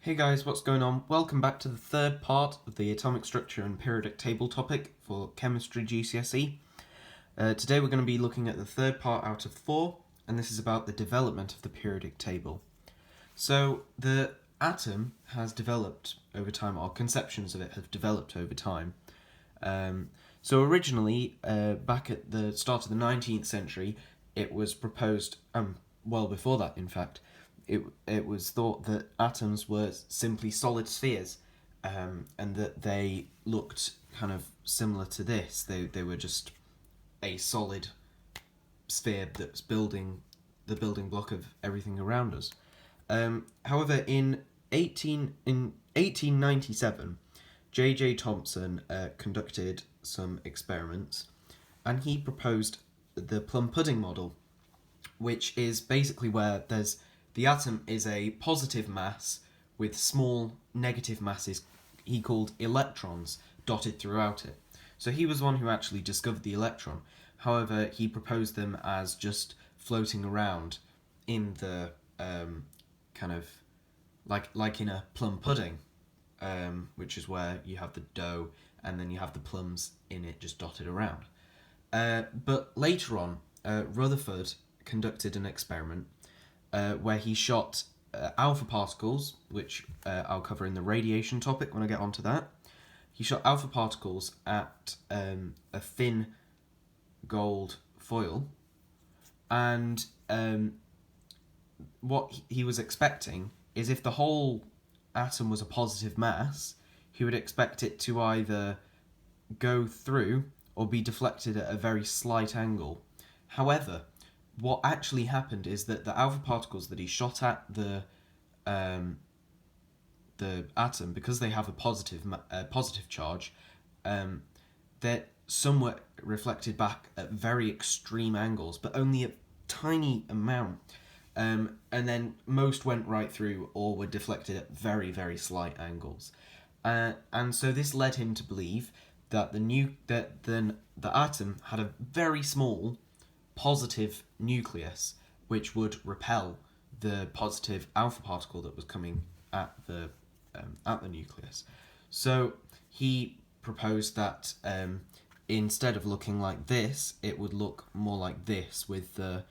Hey guys, what's going on? Welcome back to the third part of the atomic structure and periodic table topic for chemistry GCSE. Today we're going to be looking at the third part out of 4, and this is about the development of the periodic table. So the atom has developed over time, or conceptions of it have developed over time. So originally, back at the start of the 19th century, it was proposed, well before that in fact, it was thought that atoms were simply solid spheres, and that they looked kind of similar to this. They were just a solid sphere that's building the building block of everything around us. However, in 1897, J.J. Thomson conducted some experiments, and he proposed the Plum pudding model, which is basically where the atom is a positive mass with small negative masses he called electrons dotted throughout it. So he was the one who actually discovered the electron. However, he proposed them as just floating around in the kind of like in a plum pudding, which is where you have the dough and then you have the plums in it just dotted around. But later on, Rutherford conducted an experiment where he shot alpha particles, which I'll cover in the radiation topic when I get onto that. He shot alpha particles at a thin gold foil, and what he was expecting is if the whole atom was a positive mass, he would expect it to either go through or be deflected at a very slight angle. However, what actually happened is that the alpha particles that he shot at the atom, because they have a positive charge, they're somewhat reflected back at very extreme angles, but only a tiny amount. And then most went right through or were deflected at very, very slight angles. And so this led him to believe that the atom had a very small positive nucleus, which would repel the positive alpha particle that was coming at the nucleus. So he proposed that instead of looking like this, it would look more like this, with the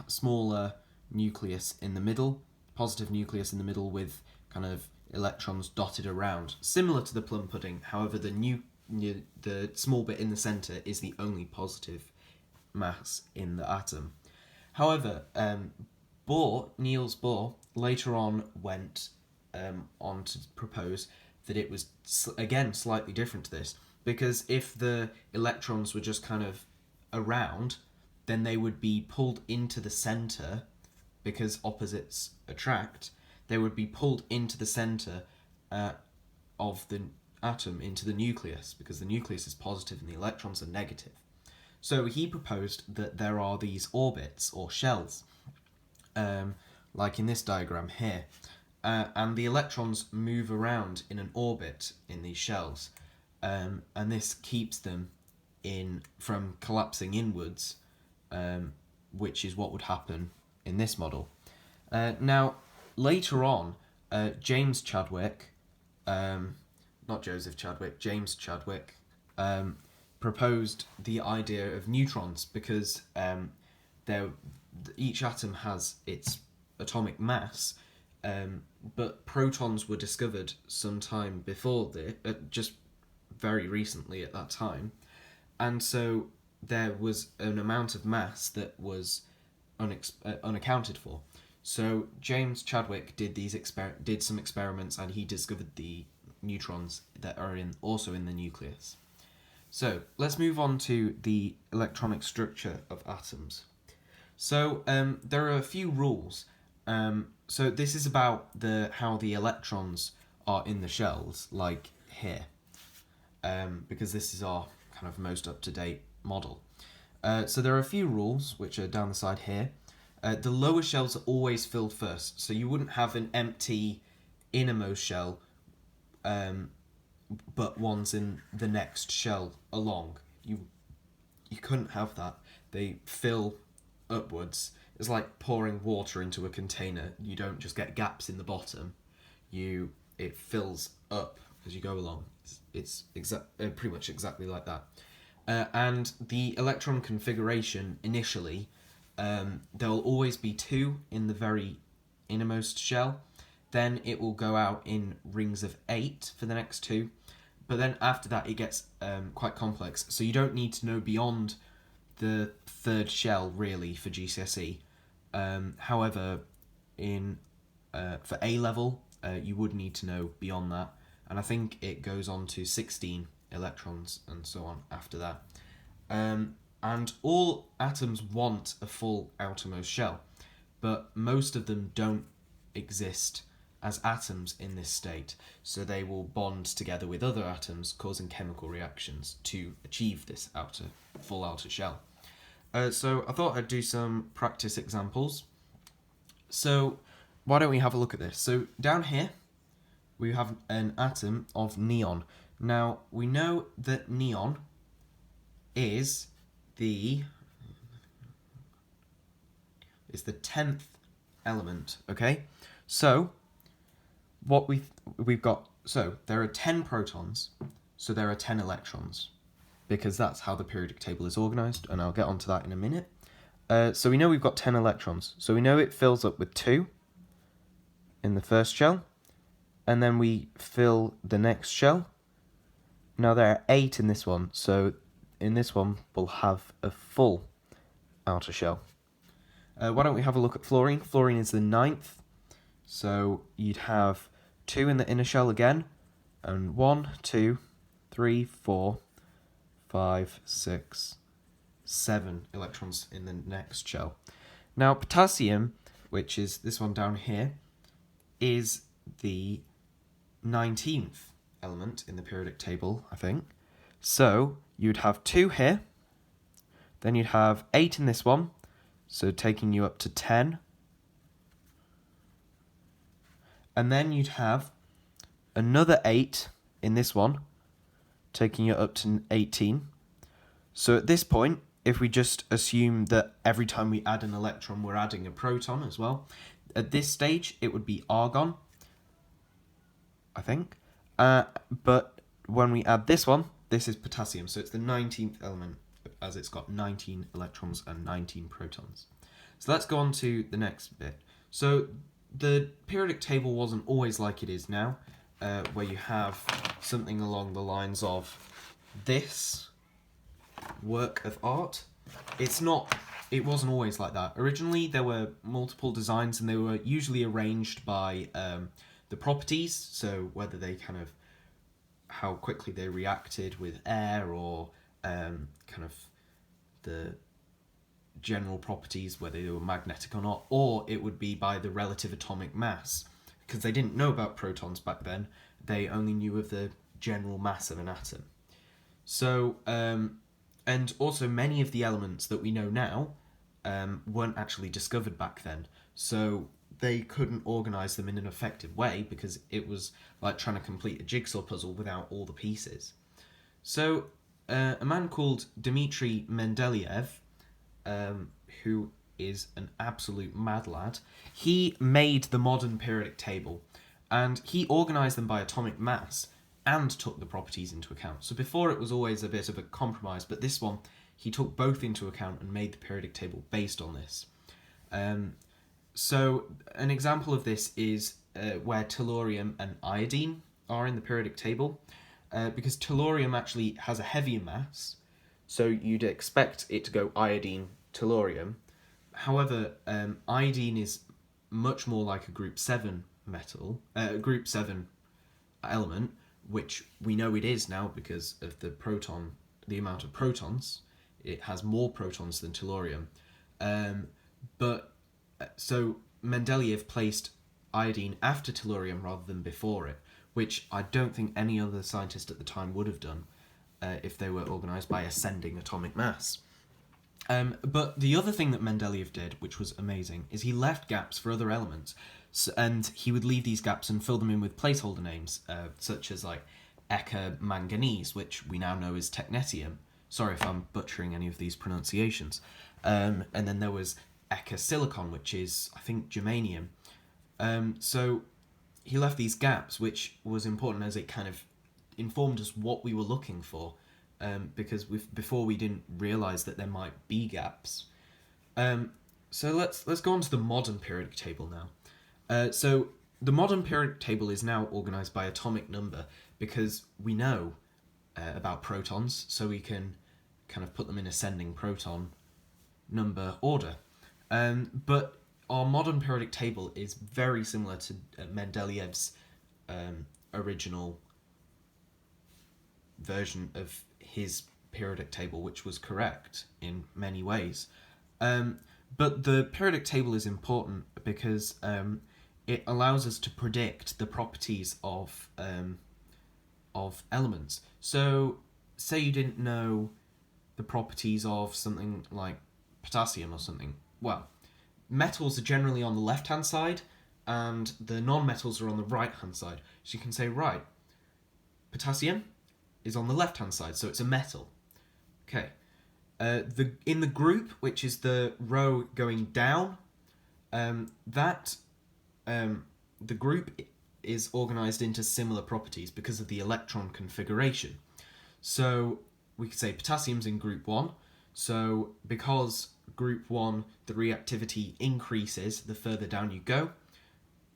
smaller nucleus in the middle, positive nucleus in the middle, with kind of electrons dotted around, similar to the plum pudding. However, the small bit in the centre is the only positive mass in the atom. However, Niels Bohr later on went on to propose that it was again slightly different to this, because if the electrons were just kind of around, then they would be pulled into the centre, because opposites attract. They would be pulled into the centre of the atom, into the nucleus, because the nucleus is positive and the electrons are negative. So he proposed that there are these orbits or shells, like in this diagram here, and the electrons move around in an orbit in these shells, and this keeps them from collapsing inwards, which is what would happen in this model. Now, later on, James Chadwick, not Joseph Chadwick, James Chadwick, proposed the idea of neutrons, because each atom has its atomic mass, but protons were discovered sometime before this, just very recently at that time, and so there was an amount of mass that was unaccounted for. So James Chadwick did some experiments, and he discovered the neutrons that are also in the nucleus. So let's move on to the electronic structure of atoms. So there are a few rules. So this is about how the electrons are in the shells, like here, because this is our kind of most up-to-date model. So there are a few rules, which are down the side here. The lower shells are always filled first, so you wouldn't have an empty innermost shell, but one's in the next shell along. You couldn't have that. They fill upwards. It's like pouring water into a container. You don't just get gaps in the bottom. it fills up as you go along. It's pretty much exactly like that. And the electron configuration initially, there'll always be 2 in the very innermost shell. Then it will go out in rings of 8 for the next 2. But then after that it gets quite complex. So you don't need to know beyond the 3rd shell really for GCSE. However, for A level, you would need to know beyond that. And I think it goes on to 16 electrons and so on after that. And all atoms want a full outermost shell, but most of them don't exist as atoms in this state, so they will bond together with other atoms, causing chemical reactions to achieve this full outer shell. So I thought I'd do some practice examples. So why don't we have a look at this? So down here we have an atom of neon. Now we know that neon is the 10th element, okay? So what we've got, so there are 10 protons, so there are 10 electrons, because that's how the periodic table is organized, and I'll get onto that in a minute. So we know we've got 10 electrons, so we know it fills up with 2 in the first shell, and then we fill the next shell. Now there are 8 in this one, so in this one we'll have a full outer shell. Why don't we have a look at fluorine? Fluorine is the 9th, so you'd have 2 in the inner shell again, and 1, 2, 3, 4, 5, 6, 7 electrons in the next shell. Now potassium, which is this one down here, is the 19th element in the periodic table, I think. So you'd have 2 here, then you'd have 8 in this one, so taking you up to 10. And then you'd have another 8 in this one, taking you up to 18. So at this point, if we just assume that every time we add an electron, we're adding a proton as well, at this stage, it would be argon, I think. But when we add this one, this is potassium, so it's the 19th element, as it's got 19 electrons and 19 protons. So let's go on to the next bit. So the periodic table wasn't always like it is now, where you have something along the lines of this work of art. It wasn't always like that. Originally there were multiple designs, and they were usually arranged by the properties, so whether they how quickly they reacted with air, or the general properties, whether they were magnetic or not, or it would be by the relative atomic mass, because they didn't know about protons back then. They only knew of the general mass of an atom. So and also many of the elements that we know now weren't actually discovered back then, so they couldn't organise them in an effective way, because it was like trying to complete a jigsaw puzzle without all the pieces. So a man called Dmitri Mendeleev, who is an absolute mad lad, he made the modern periodic table, and he organised them by atomic mass and took the properties into account. So before it was always a bit of a compromise, but this one, he took both into account and made the periodic table based on this. So an example of this is where tellurium and iodine are in the periodic table, because tellurium actually has a heavier mass, so you'd expect it to go iodine, tellurium. However, iodine is much more like a group 7 group 7 element, which we know it is now because of the amount of protons. It has more protons than tellurium. So Mendeleev placed iodine after tellurium rather than before it, which I don't think any other scientist at the time would have done if they were organised by ascending atomic mass. But the other thing that Mendeleev did, which was amazing, is he left gaps for other elements, and he would leave these gaps and fill them in with placeholder names, such as like Eka manganese, which we now know is technetium. Sorry if I'm butchering any of these pronunciations. And then there was Eka silicon, which is, I think, germanium. So he left these gaps, which was important as it kind of informed us what we were looking for, because before we didn't realise that there might be gaps. So let's go on to the modern periodic table now. So the modern periodic table is now organised by atomic number because we know about protons, so we can kind of put them in ascending proton number order. But our modern periodic table is very similar to Mendeleev's original version of his periodic table, which was correct in many ways. But the periodic table is important because it allows us to predict the properties of elements. So, say you didn't know the properties of something like potassium or something. Well, metals are generally on the left-hand side, and the non-metals are on the right-hand side. So you can say, right, potassium is on the left-hand side, so it's a metal. Okay. In the group, which is the row going down, the group is organised into similar properties because of the electron configuration. So we could say potassium's in group 1. So because group 1, the reactivity increases the further down you go,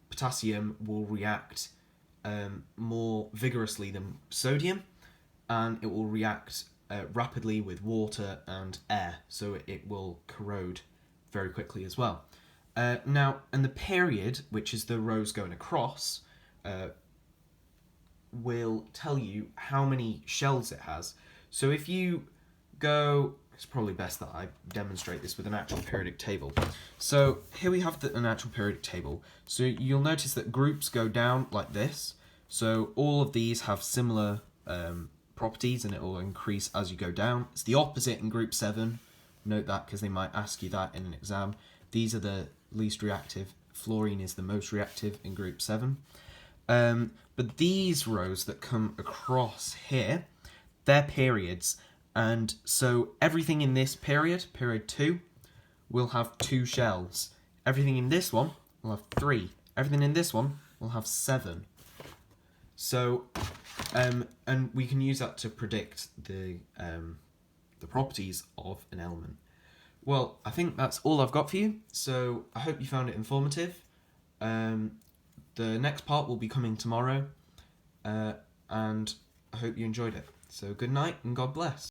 potassium will react more vigorously than sodium, and it will react rapidly with water and air, so it will corrode very quickly as well. Now, and the period, which is the rows going across, will tell you how many shells it has. So if you go, it's probably best that I demonstrate this with an actual periodic table. So here we have an actual periodic table. So you'll notice that groups go down like this. So all of these have similar properties, and it will increase as you go down. It's the opposite in group 7. Note that because they might ask you that in an exam. These are the least reactive. Fluorine is the most reactive in group 7. But these rows that come across here, they're periods. And so everything in this period 2, will have 2 shells. Everything in this one will have 3. Everything in this one will have 7. So, and we can use that to predict the properties of an element. Well, I think that's all I've got for you. So I hope you found it informative. The next part will be coming tomorrow, and I hope you enjoyed it. So good night and God bless.